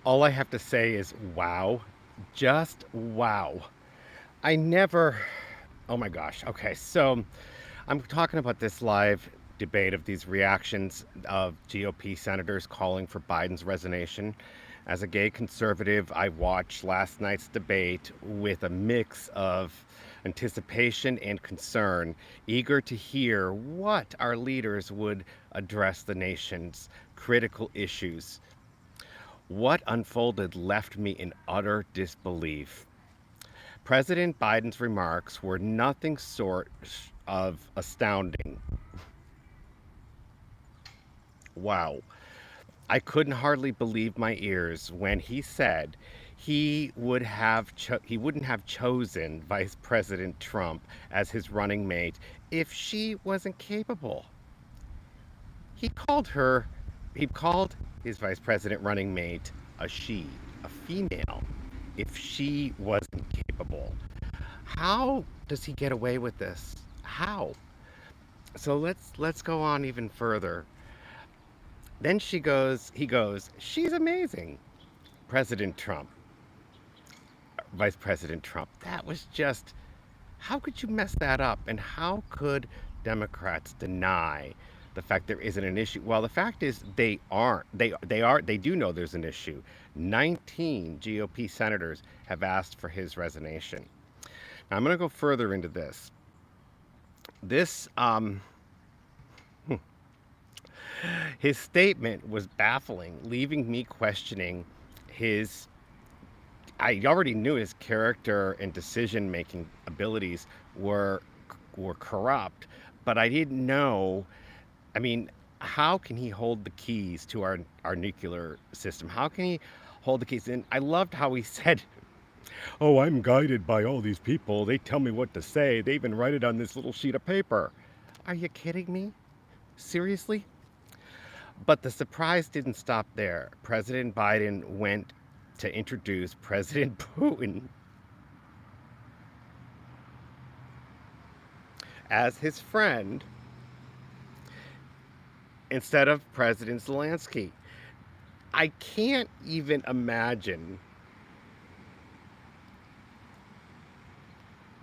All I have to say is wow. Just wow. I never. Oh my gosh. Okay, so I'm talking about this live debate of these reactions of GOP senators calling for Biden's resignation. As a gay conservative, I watched last night's debate with a mix of anticipation and concern, eager to hear what our leaders would address the nation's critical issues. What unfolded left me in utter disbelief. President Biden's remarks were nothing short of astounding. Wow. I couldn't hardly believe my ears when he said he wouldn't have chosen Vice President Trump as his running mate if she wasn't capable. He called her he called his Vice President running mate a she, a female, if she wasn't capable. How does he get away with this? How? So let's go on even further. Then he goes, she's amazing. President Trump, Vice President Trump. That was just, how could you mess that up? And how could Democrats deny the fact there isn't an issue? Well, the fact is they aren't. They do know there's an issue. 19 GOP senators have asked for his resignation. Now I'm going to go further into this. This his statement was baffling, leaving me questioning his. I already knew his character and decision-making abilities were corrupt, but I didn't know. I mean, how can he hold the keys to our nuclear system? How can he hold the keys? And I loved how he said, "Oh, I'm guided by all these people. They tell me what to say. They even write it on this little sheet of paper." Are you kidding me? Seriously? But the surprise didn't stop there. President Biden went to introduce President Putin as his friend instead of President Zelensky. I can't even imagine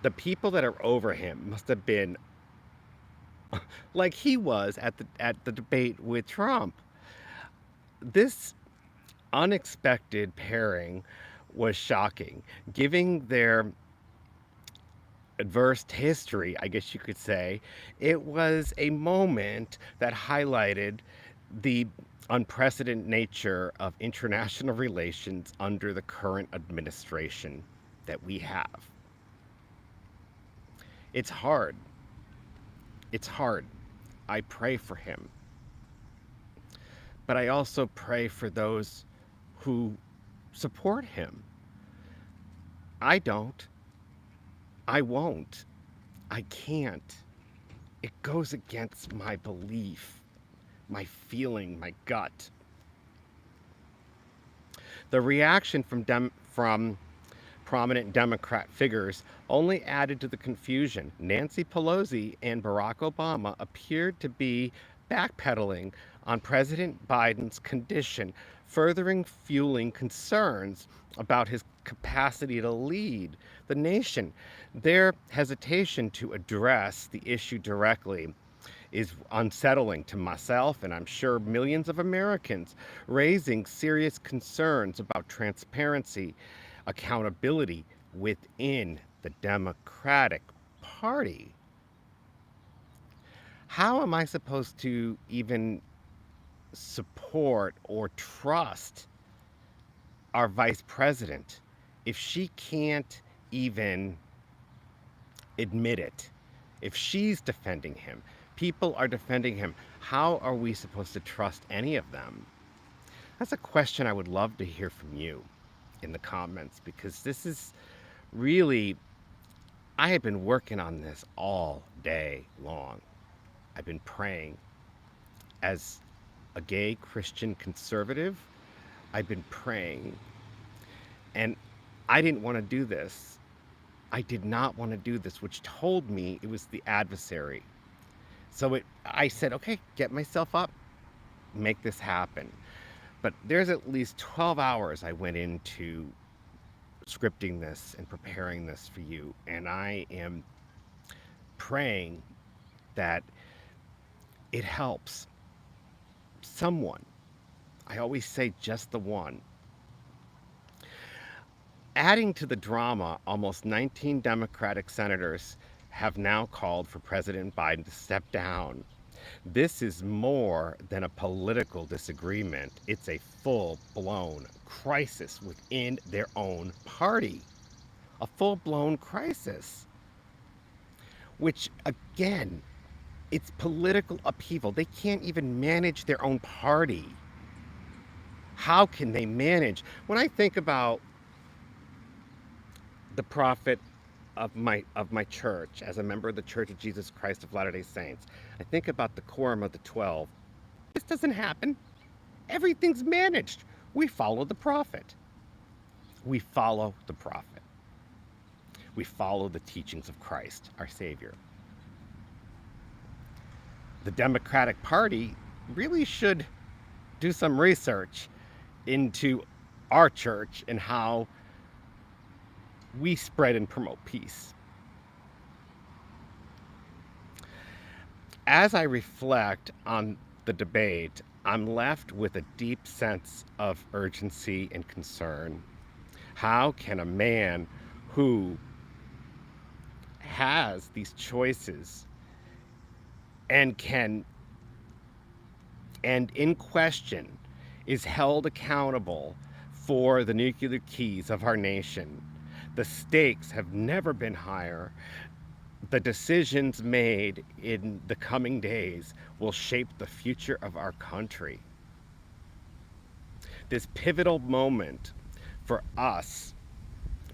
the people that are over him must have been like he was at the debate with Trump. This unexpected pairing was shocking, giving their adverse history, I guess you could say. It was a moment that highlighted the unprecedented nature of international relations under the current administration that we have. It's hard. It's hard. I pray for him. But I also pray for those who support him. I don't. I won't. I can't. It goes against my belief, my feeling, my gut. The reaction from prominent Democrat figures only added to the confusion. Nancy Pelosi and Barack Obama appeared to be backpedaling on President Biden's condition, furthering fueling concerns about his capacity to lead the nation. Their hesitation to address the issue directly is unsettling to myself and I'm sure millions of Americans, raising serious concerns about transparency, accountability within the Democratic Party. How am I supposed to even support or trust our vice president if she can't even admit it? If she's defending him, people are defending him, how are we supposed to trust any of them? That's a question I would love to hear from you in the comments, because this is really, I have been working on this all day long. I've been praying. As a gay Christian conservative, I've been praying. And I didn't want to do this. I did not want to do this, which told me it was the adversary. So I said, okay, get myself up, make this happen. but there's at least 12 hours I went into scripting this and preparing this for you. And I am praying that it helps someone. I always say just the one. Adding to the drama, almost 19 Democratic senators have now called for President Biden to step down. This is more than a political disagreement. It's a full-blown crisis within their own party. A full-blown crisis. Which, again, it's political upheaval. They can't even manage their own party. How can they manage? When I think about the prophet of my church, as a member of the Church of Jesus Christ of Latter-day Saints, I think about the quorum of the 12. This doesn't happen. Everything's managed. We follow the prophet. We follow the prophet. We follow the teachings of Christ, our Savior. The Democratic Party really should do some research into our church and how we spread and promote peace. As I reflect on the debate, I'm left with a deep sense of urgency and concern. How can a man who has these choices and in question is held accountable for the nuclear keys of our nation? The stakes have never been higher. The decisions made in the coming days will shape the future of our country. This pivotal moment for us,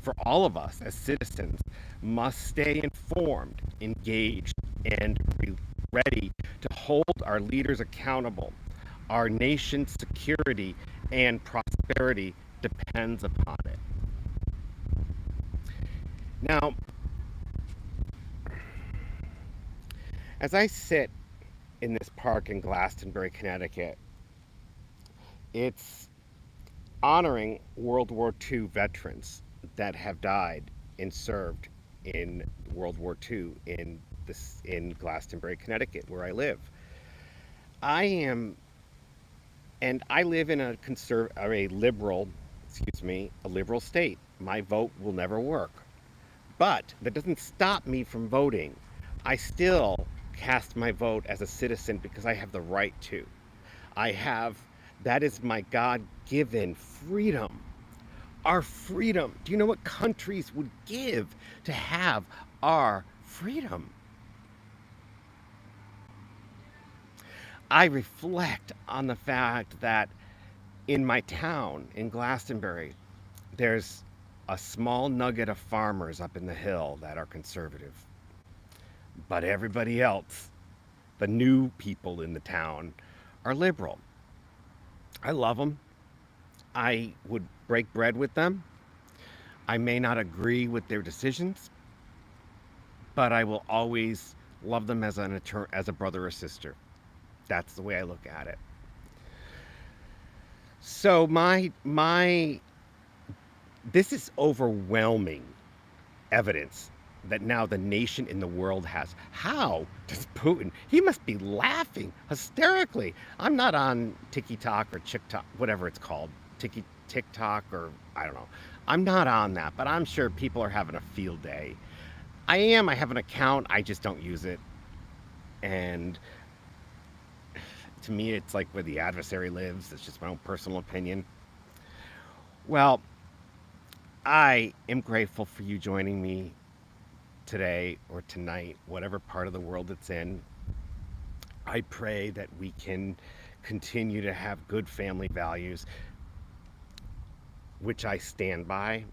for all of us as citizens, must stay informed, engaged, and ready to hold our leaders accountable. Our nation's security and prosperity depends upon it. Now, as I sit in this park in Glastonbury, Connecticut, it's honoring World War II veterans that have died and served in World War II in Glastonbury, Connecticut, where I live. I live in a liberal state. My vote will never work. But that doesn't stop me from voting. I still cast my vote as a citizen because I have the right to. That is my God-given freedom. Our freedom. Do you know what countries would give to have our freedom? I reflect on the fact that in my town, in Glastonbury, there's a small nugget of farmers up in the hill that are conservative. But everybody else, the new people in the town, are liberal. I love them. I would break bread with them. I may not agree with their decisions, but I will always love them as a brother or sister. That's the way I look at it. So this is overwhelming evidence that now the nation in the world has. How does Putin? He must be laughing hysterically. I'm not on TikTok or TikTok, whatever it's called, TikTok or I don't know. I'm not on that, but I'm sure people are having a field day. I have an account, I just don't use it. And to me, it's like where the adversary lives. It's just my own personal opinion. Well, I am grateful for you joining me today or tonight, whatever part of the world it's in. I pray that we can continue to have good family values, which I stand by.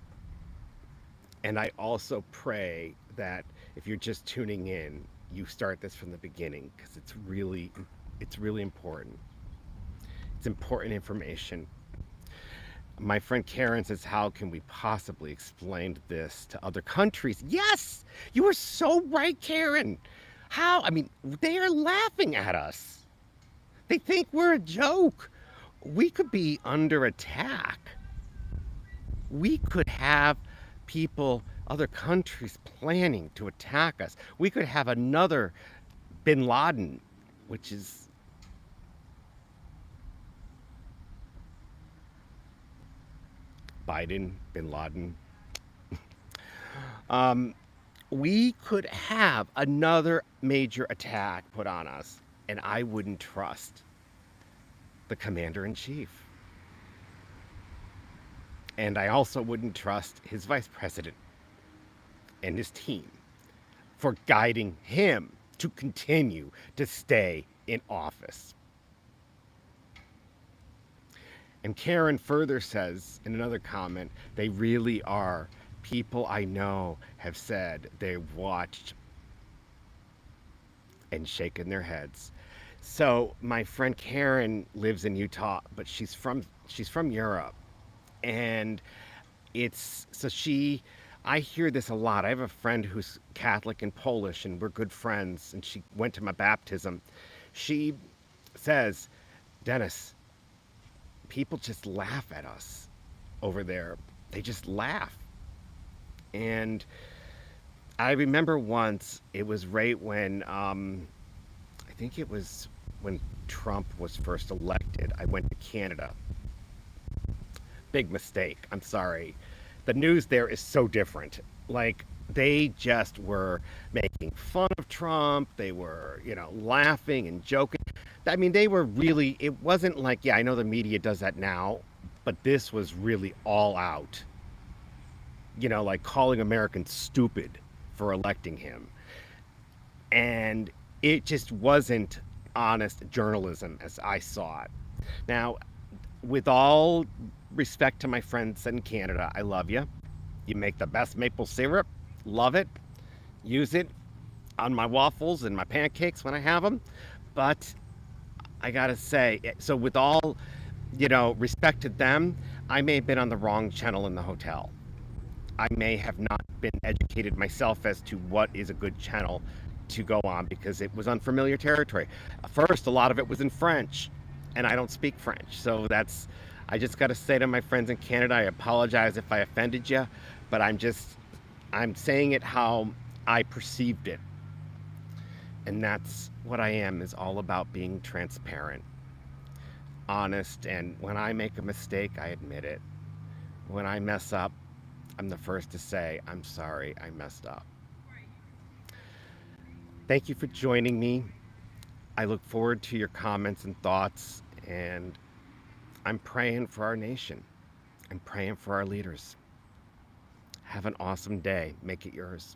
And I also pray that if you're just tuning in, you start this from the beginning, because it's really important. It's important information. My friend Karen says, how can we possibly explain this to other countries? Yes, you are so right, Karen. How? I mean, they are laughing at us. They think we're a joke. We could be under attack. We could have people, other countries planning to attack us. We could have another bin Laden, which is Biden, bin Laden. Um, we could have another major attack put on us, and I wouldn't trust the commander in chief. And I also wouldn't trust his vice president and his team for guiding him to continue to stay in office. And Karen further says in another comment, they really are. People I know have said they've watched and shaken their heads. So my friend Karen lives in Utah, but she's from Europe, and it's so she. I hear this a lot. I have a friend who's Catholic and Polish, and we're good friends. And she went to my baptism. She says, Dennis, people just laugh at us over there. They just laugh. And I remember once, it was right when, I think it was when Trump was first elected. I went to Canada. Big mistake. I'm sorry. The news there is so different. Like, they just were making fun of Trump. They were, laughing and joking. I mean, they were really, it wasn't like, yeah, I know the media does that now, but this was really all out, like calling Americans stupid for electing him. And it just wasn't honest journalism as I saw it. Now, with all respect to my friends in Canada, I love you. You make the best maple syrup. Love it. Use it on my waffles and my pancakes when I have them. But I gotta say, so with all, respect to them, I may have been on the wrong channel in the hotel. I may have not been educated myself as to what is a good channel to go on because it was unfamiliar territory. First, a lot of it was in French, and I don't speak French. So I just got to say to my friends in Canada, I apologize if I offended you, but I'm saying it how I perceived it. And that's what I am, is all about being transparent, honest, and when I make a mistake, I admit it. When I mess up, I'm the first to say, I'm sorry, I messed up. Thank you for joining me. I look forward to your comments and thoughts, and I'm praying for our nation. I'm praying for our leaders. Have an awesome day. Make it yours.